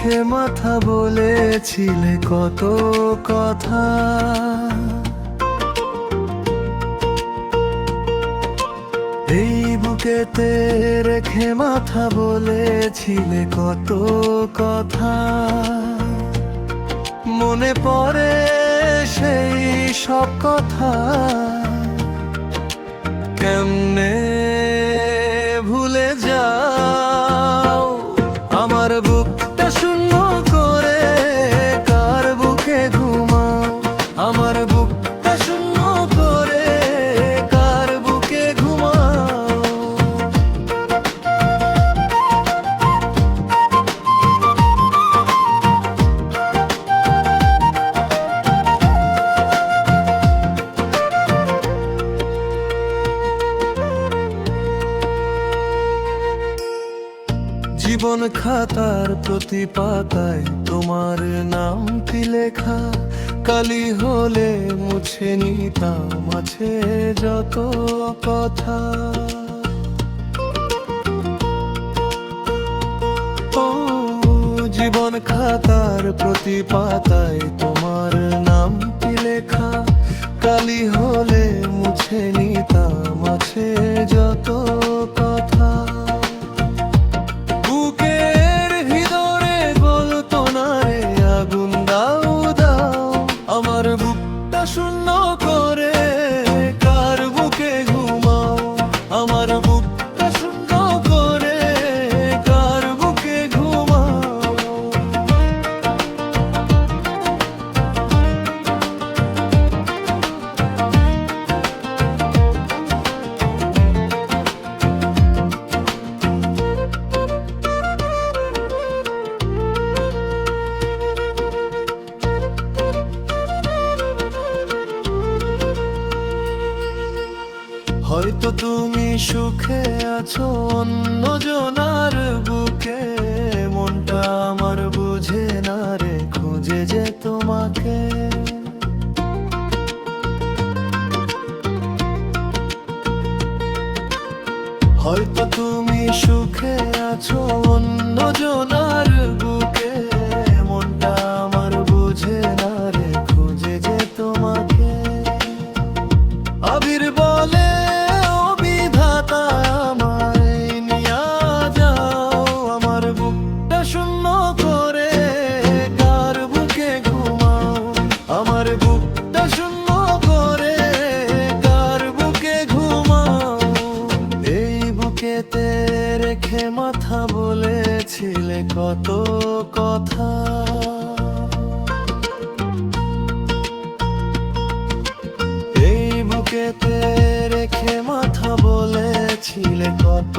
রেখে মাথা বলেছিলে কত কথা। এই বুকেতে রেখে মাথা বলেছিলে কত কথা। মনে পড়ে সেই সব কথা, কেমনে ভুলে যাও। আমার বুকটা শূন্য করে কার বুকে ঘুমাও। আমার বুকটা শূন্য করে কার বুকে ঘুমাও। জীবন খাতার প্রতি পাতায় তোমার নামটি লেখা। কালি হলে মুছে নিতাম আছে যত কথা। ও জীবন খাতার প্রতি পাতায় তোমার নামটি লেখা। কালি হলে মুছে নিতাম আছে যত কথা। আমার বুকটা শূন্য করে কার বুকে ঘুমাও। আমার বুকটা শূন্য করে কার বুকে ঘুমাও। হয়তো তুমি সুখে আছো অন্য জনার বুকে। মনটা আমার বুঝে না রে খুঁজে যে তোমাকে। হয়তো তুমি সুখে আছো অন্য জনার বুকে। মনটা আমার বুঝে না রে খুঁজে যে তোমাকে। আবির বলে শূন্য করে কার বুকে ঘুমাও। আমার বুকটা শূন্য করে কার বুকে ঘুমাও। এই বুকেতে রেখে মাথা বলেছিলে কত কথা। এই বুকেতে রেখে মাথা বলেছিলে কত